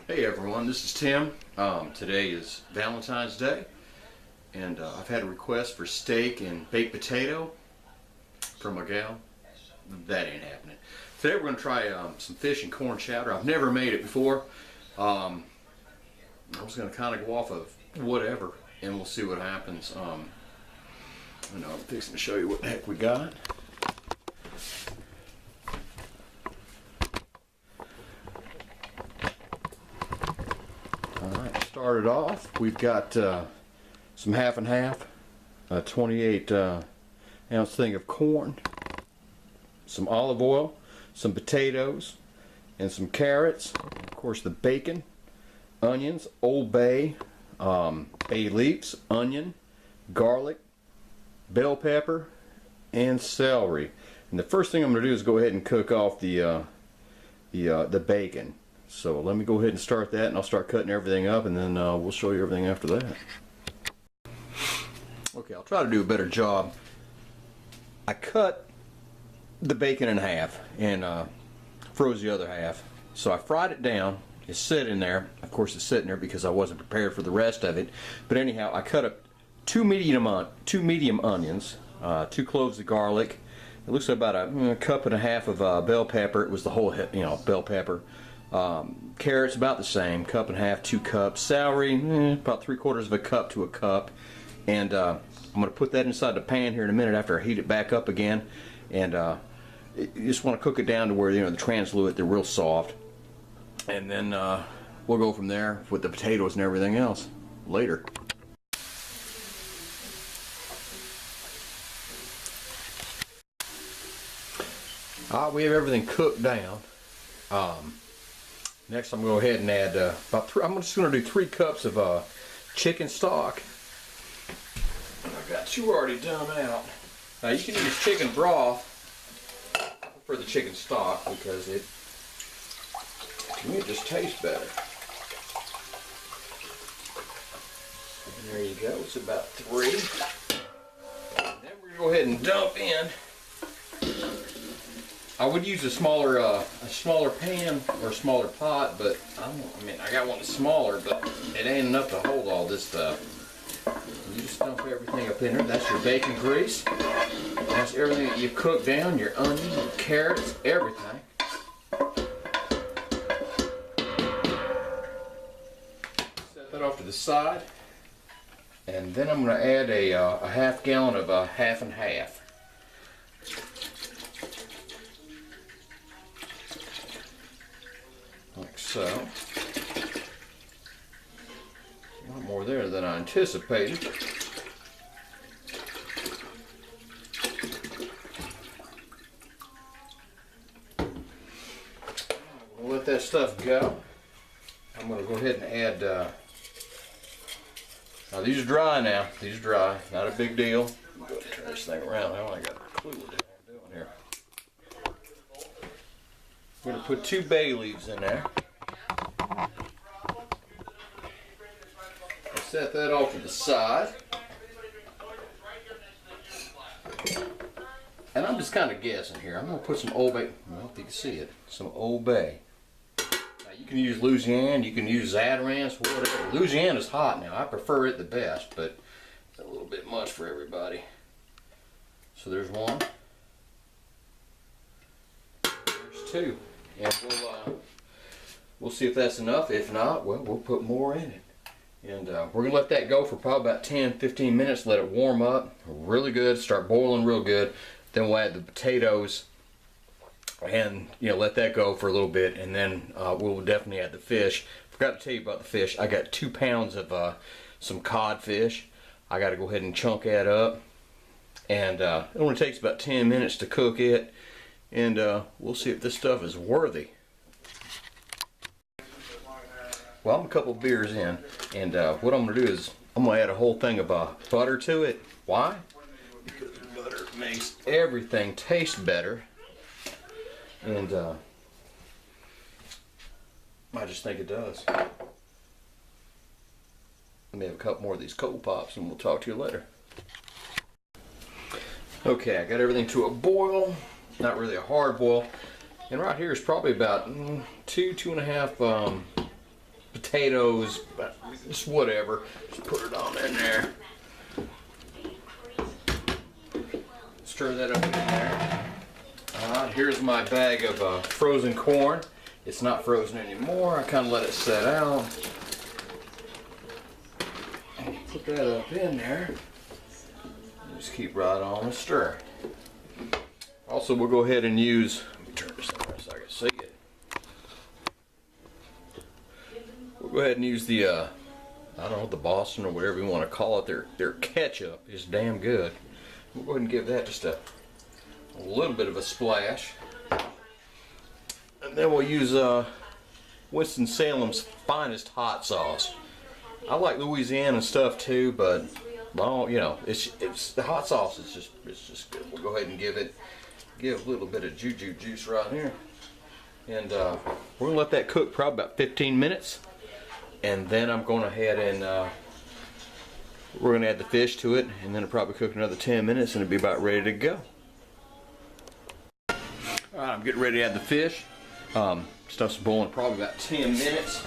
Hey everyone, this is Tim. Today is Valentine's Day, and I've had a request for steak and baked potato from a gal. That ain't happening. Today we're going to try some fish and corn chowder. I've never made it before. I'm just going to kind of go off of whatever, and we'll see what happens. I'm fixing to show you what the heck we got. Alright, started off, we've got some half and half, a 28 ounce thing of corn, some olive oil, some potatoes, and some carrots, of course the bacon, onions, Old Bay, bay leaves, onion, garlic, bell pepper, and celery. And the first thing I'm going to do is go ahead and cook off the bacon. So let me go ahead and start that, and I'll start cutting everything up, and then we'll show you everything after that. Okay, I'll try to do a better job. I cut the bacon in half and froze the other half. So I fried it down. It's sitting there. Of course, it's sitting there because I wasn't prepared for the rest of it. But anyhow, I cut up two medium onions, 2 cloves of garlic. It looks like about a cup and a half of bell pepper. It was the whole, bell pepper. Carrots about the same, cup and a half, 2 cups. Celery, about 3/4 of a cup to a cup. And I'm going to put that inside the pan here in a minute after I heat it back up again. And you just want to cook it down to where the translucent, they're real soft. And then we'll go from there with the potatoes and everything else later. We have everything cooked down. Next, I'm going to go ahead and add I'm just going to do 3 cups of chicken stock. I've got 2 already done out. Now you can use chicken broth for the chicken stock because to me it just tastes better. And there you go. It's about 3. And then we're going to go ahead and dump in. I would use a smaller pan or a smaller pot, but I got one that's smaller, but it ain't enough to hold all this stuff. You just dump everything up in there. That's your bacon grease. That's everything that you cook down, your onions, your carrots, everything. Set that off to the side, and then I'm going to add a half gallon of half and half. Like so. A lot more there than I anticipated. We'll let that stuff go. I'm going to go ahead and add, now these are dry now. These are dry. Not a big deal. I'm going to turn this thing around. I only got a clue what I'm doing here. I'm going to put 2 bay leaves in there. Set that off to the side. And I'm just kind of guessing here. I'm going to put some Old Bay, well, if you can see it, some Old Bay. Now you can use Louisiana, you can use Zatarans, whatever. Louisiana's hot now. I prefer it the best, but it's a little bit much for everybody. So there's 1. There's 2. And we'll see if that's enough. If not, well, we'll put more in it. And we're going to let that go for probably about 10-15 minutes. Let it warm up really good, start boiling real good. Then we'll add the potatoes and let that go for a little bit. And then we'll definitely add the fish. Forgot to tell you about the fish. I got 2 pounds of some codfish. I got to go ahead and chunk that up. And it only takes about 10 minutes to cook it. And we'll see if this stuff is worthy. Well, I'm a couple beers in, and what I'm going to do is I'm going to add a whole thing of butter to it. Why? Because butter makes everything taste better, and I just think it does. Let me have a couple more of these cold pops, and we'll talk to you later. Okay, I got everything to a boil, not really a hard boil, and right here is probably about 2.5 potatoes, just whatever. Just put it on in there. Stir that up in there. Alright, here's my bag of frozen corn. It's not frozen anymore. I kind of let it set out. Put that up in there. Just keep right on and stir. Also, we'll go ahead and use, let me turn this over so I can see it. We'll go ahead and use the, I don't know, the Boston or whatever you want to call it. Their ketchup is damn good. We'll go ahead and give that just a little bit of a splash. And then we'll use Winston-Salem's finest hot sauce. I like Louisiana stuff too, but you know, it's the hot sauce is just good. We'll go ahead and give a little bit of juice right here, and we're gonna let that cook probably about 15 minutes, and then I'm going ahead and we're gonna add the fish to it, and then it'll probably cook another 10 minutes, and it'll be about ready to go. All right, I'm getting ready to add the fish. Stuff's boiling probably about 10 minutes.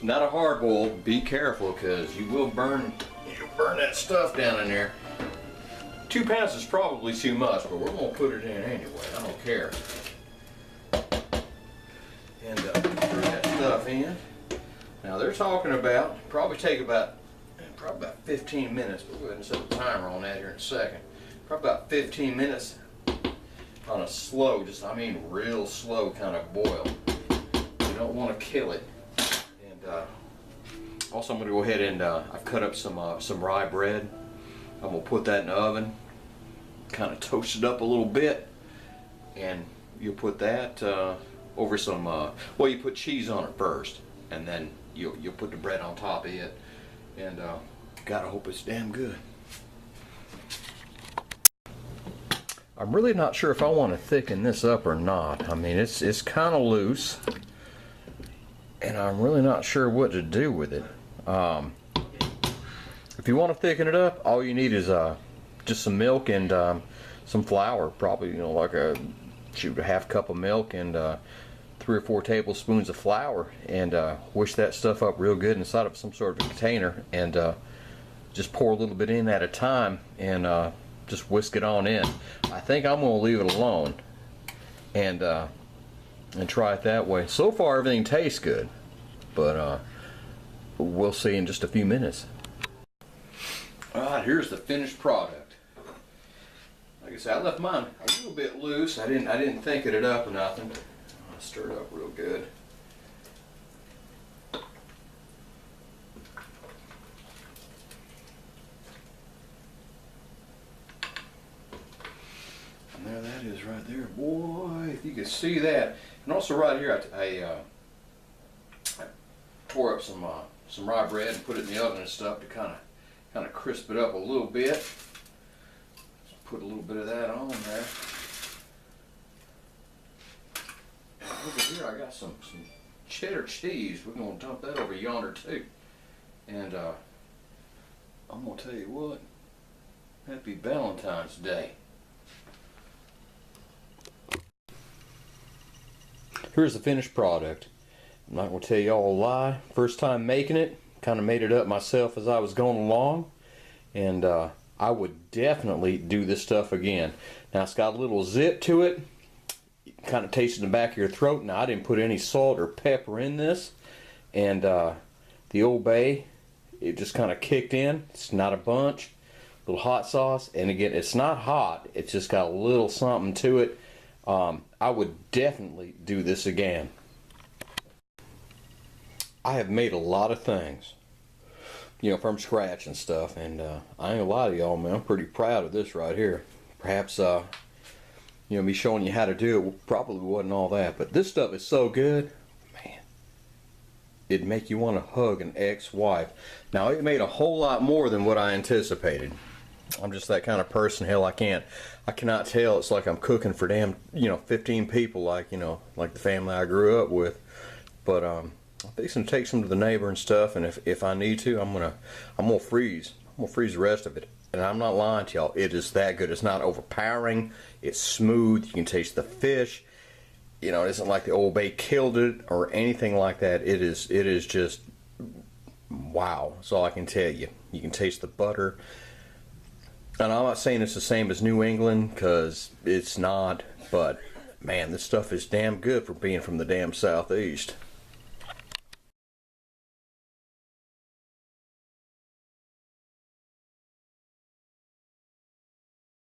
Not a hard boil. Be careful, because you'll burn that stuff down in there. 2 pounds is probably too much, but we're gonna put it in anyway. I don't care. And throw that stuff in. Now they're talking about probably about 15 minutes. We'll go ahead and set the timer on that here in a second. Probably about 15 minutes on a slow, I mean real slow kind of boil. You don't want to kill it. Also, I'm going to go ahead and I've cut up some rye bread. I'm going to put that in the oven, kind of toast it up a little bit, and you'll put that over some. Well, you put cheese on it first, and then you'll put the bread on top of it, and gotta hope it's damn good. I'm really not sure if I want to thicken this up or not. I mean, it's kind of loose, and I'm really not sure what to do with it. If you want to thicken it up, all you need is just some milk and some flour, probably like a half cup of milk and 3 or 4 tablespoons of flour, and whisk that stuff up real good inside of some sort of a container, and just pour a little bit in at a time, and just whisk it on in. I think I'm going to leave it alone and try it that way. So far everything tastes good, but we'll see in just a few minutes. Alright, here's the finished product. Like I said, I left mine a little bit loose. I didn't thicken it up or nothing. I stirred it up real good. And there that is right there. Boy, if you could see that. And also right here, I tore up some rye bread and put it in the oven and stuff to kind of crisp it up a little bit. Just put a little bit of that on there. And over here I got some cheddar cheese. We're going to dump that over yonder too. And I'm going to tell you what, happy Valentine's Day. Here's the finished product. I'm not going to tell you all a lie. First time making it, kind of made it up myself as I was going along, and I would definitely do this stuff again. Now it's got a little zip to it. You can kind of taste it in the back of your throat. Now I didn't put any salt or pepper in this, and the Old Bay, it just kind of kicked in. It's not a bunch. A little hot sauce, and again, it's not hot. It's just got a little something to it. I would definitely do this again. I have made a lot of things, from scratch and stuff, and I ain't gonna lie to y'all, man, I'm pretty proud of this right here. Perhaps, me showing you how to do it probably wasn't all that, but this stuff is so good, man. It'd make you want to hug an ex-wife. Now, it made a whole lot more than what I anticipated. I'm just that kind of person. Hell, I cannot tell. It's like I'm cooking for damn, 15 people, like the family I grew up with. But I'm fixing to take some to the neighbor and stuff, and if I need to, I'm gonna freeze. I'm gonna freeze the rest of it. And I'm not lying to y'all. It is that good. It's not overpowering. It's smooth. You can taste the fish. You know, it isn't like the Old Bay killed it or anything like that. It is just wow. That's all I can tell you. You can taste the butter. And I'm not saying it's the same as New England, because it's not. But man, this stuff is damn good for being from the damn Southeast.